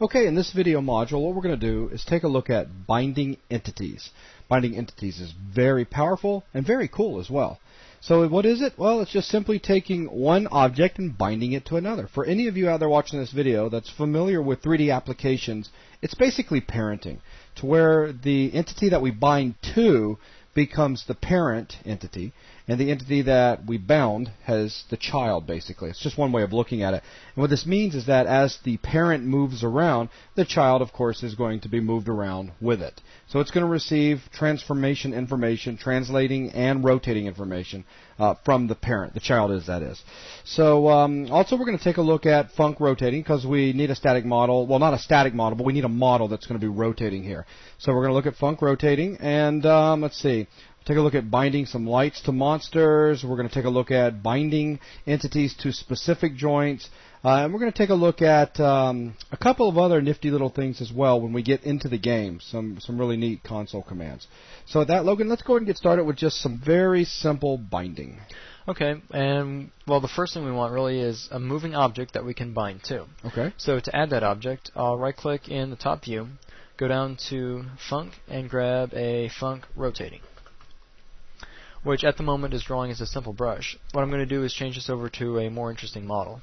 Okay, in this video module, what we're going to do is take a look at binding entities. Binding entities is very powerful and very cool as well. So what is it? Well, it's just simply taking one object and binding it to another. For any of you out there watching this video that's familiar with 3D applications, it's basically parenting, to where the entity that we bind to becomes the parent entity, and the entity that we bound has the child, basically. It's just one way of looking at it. And what this means is that as the parent moves around, the child, of course, is going to be moved around with it. So it's going to receive transformation information, translating and rotating information from the parent. The child is, that is. So also we're going to take a look at func rotating, because we need a static model. Well, not a static model, but we need a model that's going to be rotating here. So we're going to look at func rotating, and let's see. Take a look at binding some lights to monsters. We're going to take a look at binding entities to specific joints. And we're going to take a look at a couple of other nifty little things as well when we get into the game. Some really neat console commands. So with that, Logan, let's go ahead and get started with just some very simple binding. Okay, and well, the first thing we want really is a moving object that we can bind to. Okay. So to add that object, I'll right-click in the top view, go down to Func, and grab a Func Rotating, which at the moment is drawing as a simple brush. What I'm going to do is change this over to a more interesting model.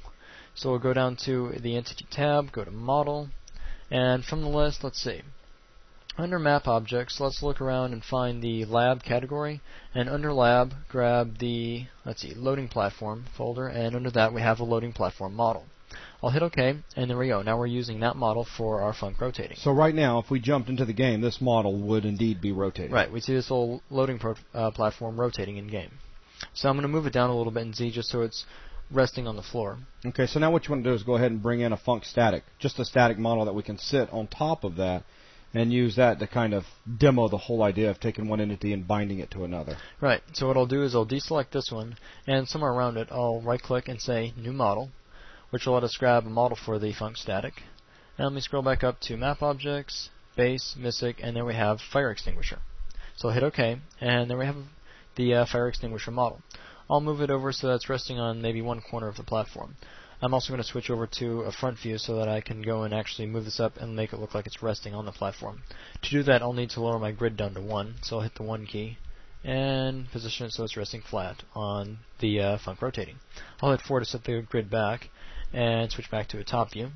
So we'll go down to the Entity tab, go to Model, and from the list, let's see. Under Map Objects, let's look around and find the Lab category, and under Lab, grab the, let's see, Loading Platform folder, and under that we have a Loading Platform model. I'll hit OK, and there we go. Now we're using that model for our func rotating. So right now, if we jumped into the game, this model would indeed be rotating. Right, we see this whole loading platform rotating in game. So I'm going to move it down a little bit in Z just so it's resting on the floor. Okay, so now what you want to do is go ahead and bring in a func static, just a static model that we can sit on top of that and use that to kind of demo the whole idea of taking one entity and binding it to another. Right, so what I'll do is I'll deselect this one, and somewhere around it I'll right-click and say New Model, which will let us grab a model for the func static. And let me scroll back up to Map Objects, Base, MISIC, and there we have Fire Extinguisher. So I'll hit OK, and there we have the Fire Extinguisher model. I'll move it over so that it's resting on maybe one corner of the platform. I'm also going to switch over to a front view so that I can go and actually move this up and make it look like it's resting on the platform. To do that, I'll need to lower my grid down to 1, so I'll hit the 1 key and position it so it's resting flat on the func rotating. I'll hit 4 to set the grid back and switch back to a top view.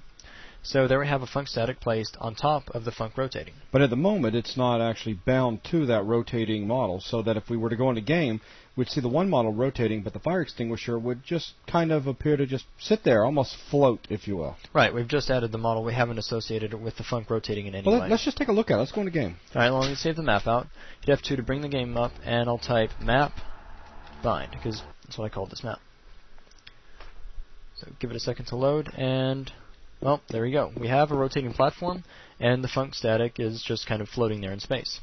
So there we have a func static placed on top of the func rotating. But at the moment, it's not actually bound to that rotating model, so that if we were to go into game, we'd see the one model rotating, but the fire extinguisher would just kind of appear to just sit there, almost float, if you will. Right, we've just added the model. We haven't associated it with the func rotating in any way. Let's just take a look at it. Let's go into game. Alright, well, let me save the map out. Hit F2 to bring the game up, and I'll type map bind, because that's what I called this map. So give it a second to load, and well, there we go. We have a rotating platform, and the func static is just kind of floating there in space.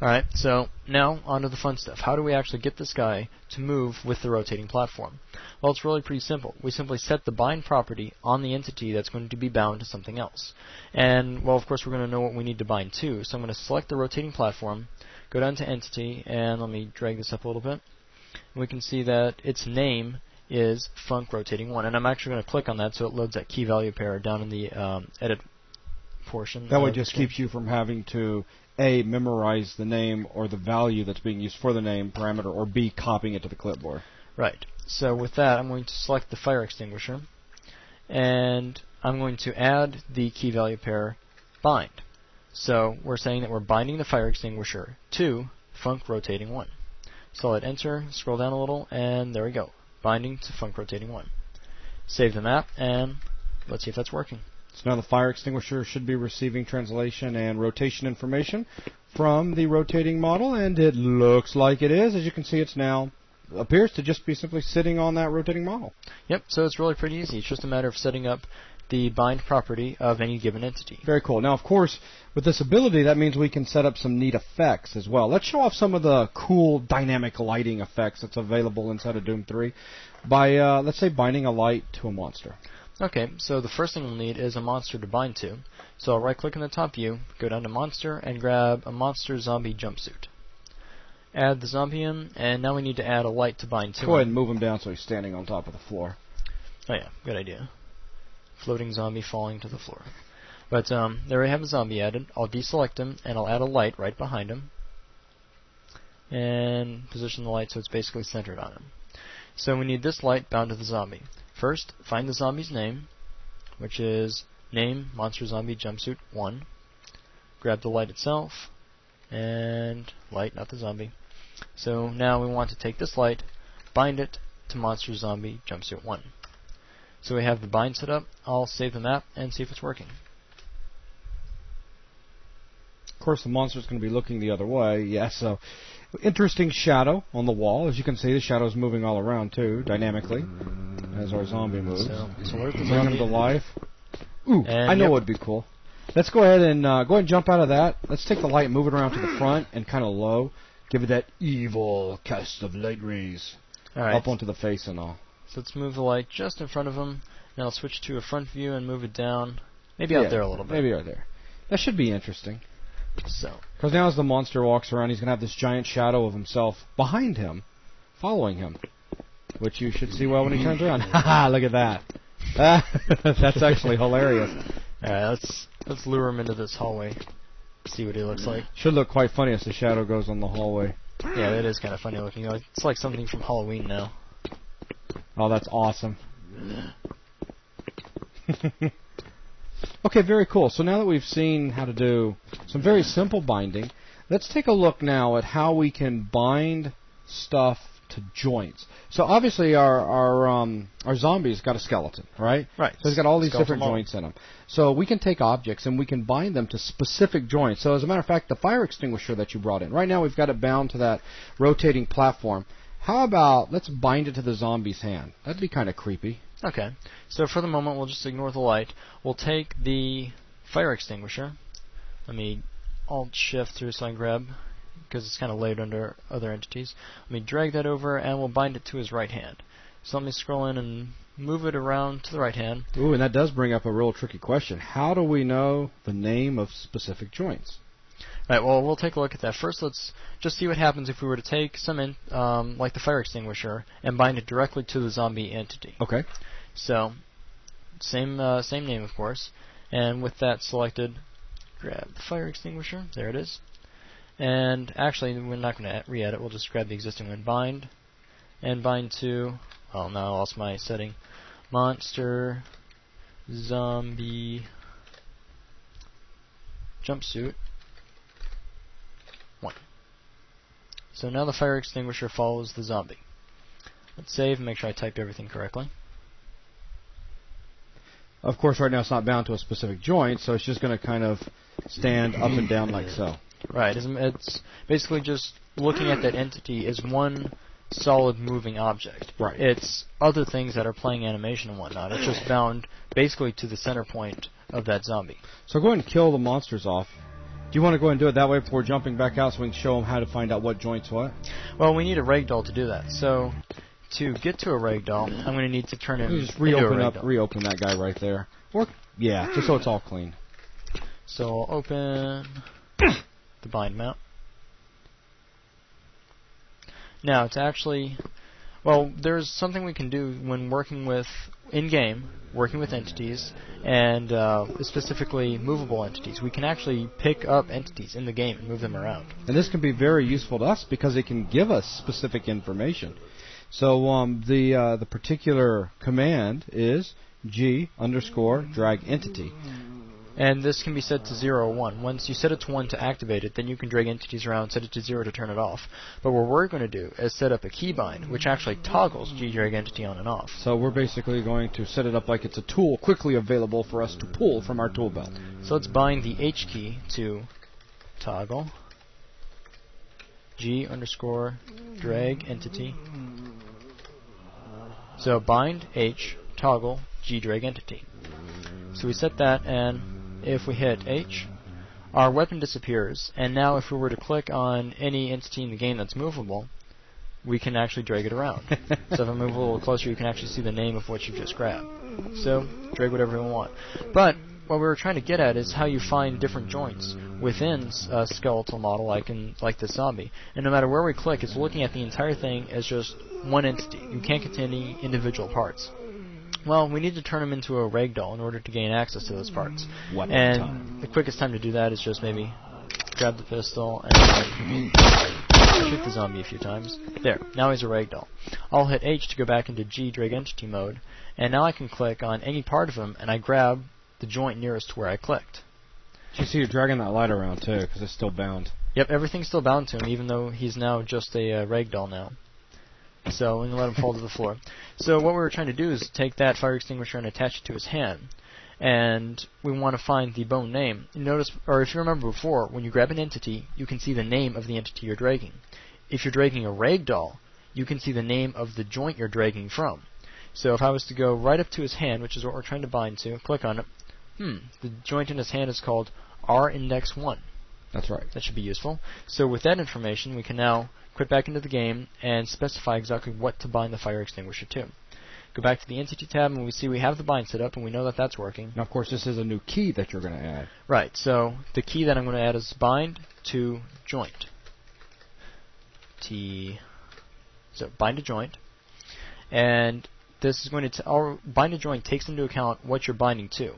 Alright, so now onto the fun stuff. How do we actually get this guy to move with the rotating platform? Well, it's really pretty simple. We simply set the bind property on the entity that's going to be bound to something else. And, well, of course, we're going to know what we need to bind to. So I'm going to select the rotating platform, go down to Entity, and let me drag this up a little bit. And we can see that its name is func rotating 1, and I'm actually going to click on that so it loads that key value pair down in the edit portion. That way it just keeps you from having to A, memorize the name or the value that's being used for the name parameter, or B, copying it to the clipboard. Right. So with that, I'm going to select the fire extinguisher, and I'm going to add the key value pair bind. So we're saying that we're binding the fire extinguisher to func rotating 1. So I'll hit enter, scroll down a little, and there we go. Binding to func rotating 1. Save the map, and let's see if that's working. So now the fire extinguisher should be receiving translation and rotation information from the rotating model, and it looks like it is. As you can see, it's now appears to just be simply sitting on that rotating model. Yep, so it's really pretty easy. It's just a matter of setting up the bind property of any given entity. Very cool. Now, of course, with this ability, that means we can set up some neat effects as well. Let's show off some of the cool dynamic lighting effects that's available inside of Doom 3 by, let's say, binding a light to a monster. Okay, so the first thing we'll need is a monster to bind to. So I'll right-click in the top view, go down to Monster, and grab a Monster Zombie Jumpsuit. Add the zombie in, and now we need to add a light to bind to him. Go ahead and move him down so he's standing on top of the floor. Oh yeah, good idea. floating zombie falling to the floor. But there we have a zombie added. I'll deselect him, and I'll add a light right behind him. And position the light so it's basically centered on him. So we need this light bound to the zombie. First, find the zombie's name, which is name Monster Zombie Jumpsuit 1. Grab the light itself, and light, not the zombie. So now we want to take this light, bind it to Monster Zombie Jumpsuit 1. So we have the bind set up. I'll save the map and see if it's working. Of course, the monster's going to be looking the other way. Yeah, so interesting shadow on the wall. As you can see, the shadow's moving all around too, dynamically, as our zombie moves. So alert the Bring zombie him to life. Ooh, and I know yep. what would be cool. Let's go ahead and jump out of that. Let's take the light, move it around to the front, and kind of low. Give it that evil cast of light rays up onto the face and all. So let's move the light just in front of him. Now I'll switch to a front view and move it down. Maybe out there a little bit. Maybe right there. That should be interesting. So, because now as the monster walks around, he's going to have this giant shadow of himself behind him, following him, which you should see well when he turns around. Haha, look at that. That's actually hilarious. Alright, let's lure him into this hallway. See what he looks like. Should look quite funny as the shadow goes on the hallway. Yeah, that is kind of funny looking. It's like something from Halloween now. Oh, that's awesome. Okay, very cool. So now that we've seen how to do some very simple binding, let's take a look now at how we can bind stuff to joints. So obviously our zombie's got a skeleton, right? Right. So he's got all these Skeletal different model. joints in him. So we can take objects and we can bind them to specific joints. So as a matter of fact, the fire extinguisher that you brought in, right now we've got it bound to that rotating platform. How about let's bind it to the zombie's hand? That'd be kind of creepy. Okay. So for the moment, we'll just ignore the light. We'll take the fire extinguisher. Let me Alt-Shift through so I can grab, because it's kind of laid under other entities. Let me drag that over, and we'll bind it to his right hand. So let me scroll in and move it around to the right hand. Ooh, and that does bring up a real tricky question. How do we know the name of specific joints? Right, well, we'll take a look at that. First, let's just see what happens if we were to take some, like the fire extinguisher, and bind it directly to the zombie entity. Okay. So, same name, of course. And with that selected, grab the fire extinguisher. There it is. And actually, we're not going to re-add it. We'll just grab the existing one, bind, and bind to. Oh, now I lost my setting. Monster Zombie Jumpsuit 1. So now the fire extinguisher follows the zombie. Let's save and make sure I typed everything correctly. Of course, right now it's not bound to a specific joint, so it's just going to kind of stand up and down like so. Right. It's basically just looking at that entity as one solid moving object. Right. It's other things that are playing animation and whatnot. It's just bound basically to the center point of that zombie. So go ahead and kill the monsters off. Do you want to go ahead and do it that way before jumping back out so we can show them how to find out what joint's what? Well, we need a ragdoll to do that. So to get to a ragdoll, I'm going to need to turn him Just into a ragdoll. reopen that guy right there. Or yeah, just so it's all clean. So I'll open the bind mount. Now, to actually, well, there's something we can do when working with, in-game, working with entities, and specifically movable entities. We can actually pick up entities in the game and move them around. And this can be very useful to us because it can give us specific information. So the particular command is G_drag entity. And this can be set to 0 or 1. Once you set it to 1 to activate it, then you can drag entities around, set it to 0 to turn it off. But what we're going to do is set up a keybind, which actually toggles G-drag entity on and off. So we're basically going to set it up like it's a tool quickly available for us to pull from our tool belt. So let's bind the H key to toggle G_drag entity. So bind H, toggle G-drag entity. So we set that, and if we hit H, our weapon disappears, and now if we were to click on any entity in the game that's movable, we can actually drag it around. So if I move a little closer, you can actually see the name of what you just grabbed. So drag whatever you want. But what we were trying to get at is how you find different joints within a skeletal model like this zombie. And no matter where we click, it's looking at the entire thing as just one entity. You can't get to any individual parts. Well, we need to turn him into a ragdoll in order to gain access to those parts. Weapon And time. the quickest time to do that is just maybe grab the pistol and then shoot the zombie a few times. There, now he's a ragdoll. I'll hit H to go back into G drag entity mode, and now I can click on any part of him and I grab the joint nearest to where I clicked. You see you're dragging that light around too, because it's still bound. Yep, everything's still bound to him, even though he's now just a ragdoll now. So we're going to let him fall to the floor. So what we were trying to do is take that fire extinguisher and attach it to his hand. And we want to find the bone name. Notice, or if you remember before, when you grab an entity, you can see the name of the entity you're dragging. If you're dragging a ragdoll, you can see the name of the joint you're dragging from. So if I was to go right up to his hand, which is what we're trying to bind to, click on it, the joint in his hand is called R-index 1. That's right. That should be useful. So with that information, we can now quit back into the game and specify exactly what to bind the fire extinguisher to. Go back to the Entity tab, and we see we have the bind set up, and we know that that's working. Now, of course, this is a new key that you're going to add. Right, so the key that I'm going to add is bind to joint. So bind to joint. And this is going to our bind to joint takes into account what you're binding to,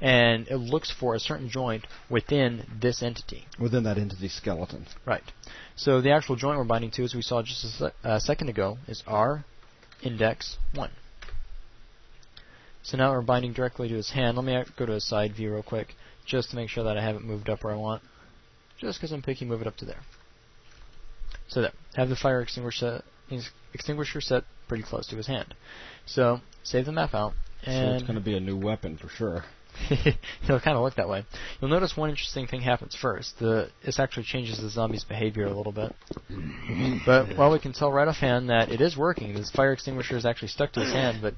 and it looks for a certain joint within this entity. Within that entity skeleton. Right. So the actual joint we're binding to, as we saw just a second ago, is R-index 1. So now we're binding directly to his hand. Let me go to a side view real quick, just to make sure that I have it moved up where I want. Just because I'm picky, move it up to there. So there. Have the fire extinguisher set pretty close to his hand. So save the map out. And So it's going to be a new weapon for sure. It'll kind of look that way. You'll notice one interesting thing happens first. This actually changes the zombie's behavior a little bit. But while we can tell right offhand that it is working, this fire extinguisher is actually stuck to his hand, but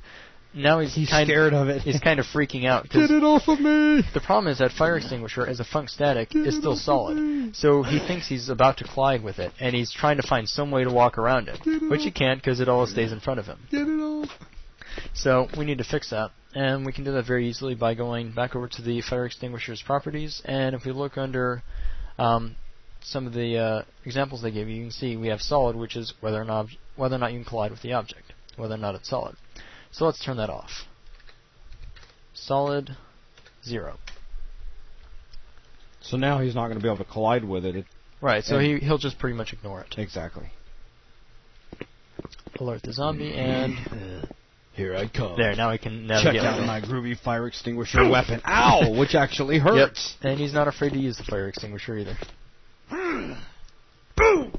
now he's kind scared of it. He's kind of freaking out. Get it off of me! The problem is that fire extinguisher, as a func static, is still solid. So he thinks he's about to collide with it, and he's trying to find some way to walk around it, which he can't because it always stays in front of him. Get it off! So we need to fix that, and we can do that very easily by going back over to the fire extinguisher's properties, and if we look under some of the examples they give you, you can see we have solid, which is whether or not you can collide with the object, whether or not it's solid. So let's turn that off. Solid 0. So now he's not going to be able to collide with it. Right, so he'll just pretty much ignore it. Exactly. Alert the zombie, and here I come. There, now we can navigate. Check out my groovy fire extinguisher weapon. Ow! Which actually hurts. Yep, and he's not afraid to use the fire extinguisher either. Boom! Boom!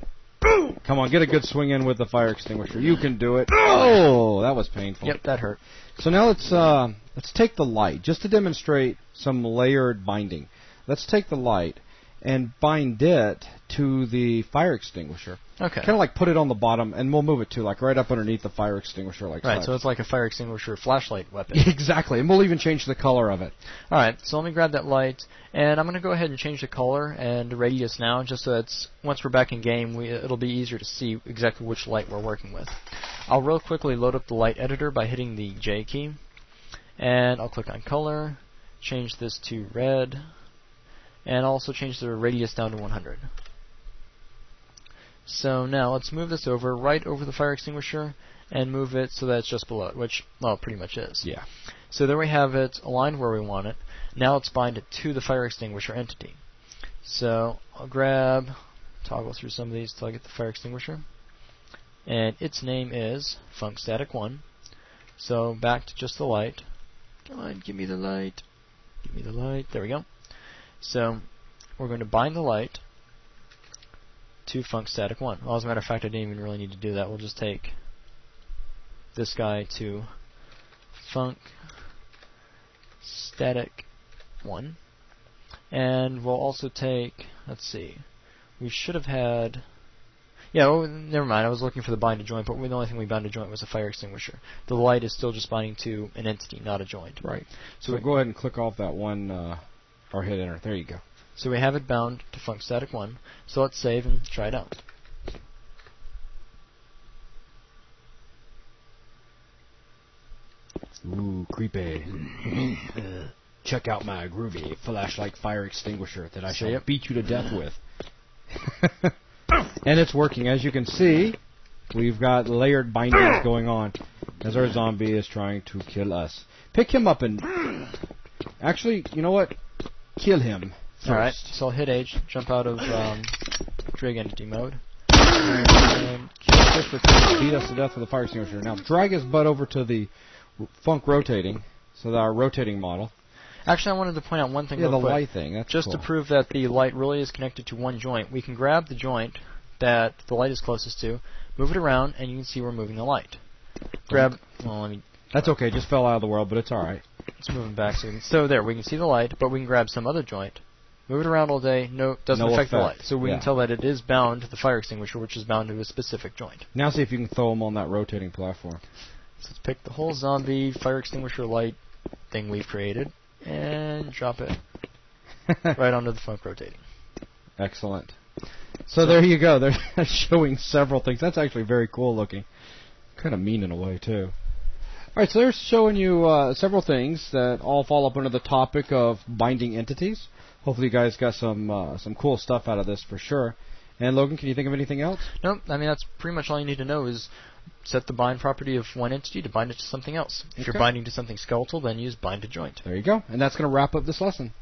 Come on, get a good swing in with the fire extinguisher. You can do it. Oh, that was painful. Yep, that hurt. So now let's take the light, just to demonstrate some layered binding. Let's take the light and bind it to the fire extinguisher. Okay. Kind of like put it on the bottom, and we'll move it to like right up underneath the fire extinguisher, like right. such. So it's like a fire extinguisher flashlight weapon. Exactly, and we'll even change the color of it. All right. So let me grab that light, and I'm going to go ahead and change the color and the radius now, just so it's once we're back in game, it'll be easier to see exactly which light we're working with. I'll real quickly load up the light editor by hitting the J key, and I'll click on color, change this to red, and also change the radius down to 100. So now let's move this over right over the fire extinguisher and move it so that it's just below it, which, well, it pretty much is. Yeah. So there we have it aligned where we want it. Now let's bind it to the fire extinguisher entity. So I'll toggle through some of these till I get the fire extinguisher. And its name is funcstatic1. So back to just the light. Come on, give me the light. Give me the light. There we go. So we're going to bind the light to funcstatic1. Well, as a matter of fact, I didn't even really need to do that. We'll just take this guy to funcstatic1. And we'll also take, let's see, we should have had, yeah, well, never mind, I was looking for the bind to joint, but the only thing we bound to joint was a fire extinguisher. The light is still just binding to an entity, not a joint. Right. So go ahead and click off that one, or hit enter. There you go. So we have it bound to funcstatic1. So let's save and try it out. Ooh, creepy. Check out my groovy flashlight fire extinguisher that I shall beat you to death with. And it's working. As you can see, we've got layered bindings going on. as our zombie is trying to kill us. Pick him up and... Actually, you know what? Kill him first. Alright, so I'll hit H, jump out of Drag Entity mode, and Just beat us to death with a fire extinguisher. Now drag his butt over to the Funk rotating, so that our rotating model. Actually, I wanted to point out one thing real the quick. light thing. That's just cool. to prove that the light really is connected to one joint. We can grab the joint that the light is closest to, move it around, and you can see we're moving the light. Grab. Well, let me. That's okay. Just fell out of the world, but it's all right. Let's move them back. So there, we can see the light, but we can grab some other joint, move it around all day. No, doesn't affect the light. So we can tell that it is bound to the fire extinguisher, which is bound to a specific joint. Now see if you can throw them on that rotating platform. So let's pick the whole zombie fire extinguisher light thing we've created and drop it right onto the Funk rotating. Excellent. So there you go. They're showing several things. That's actually very cool looking. Kind of mean in a way, too. Alright, so they're showing you several things that all fall up under the topic of binding entities. Hopefully you guys got some cool stuff out of this for sure. And Logan, can you think of anything else? No, I mean that's pretty much all you need to know is set the bind property of one entity to bind it to something else. If you're binding to something skeletal, then use bind to joint. There you go. And that's going to wrap up this lesson.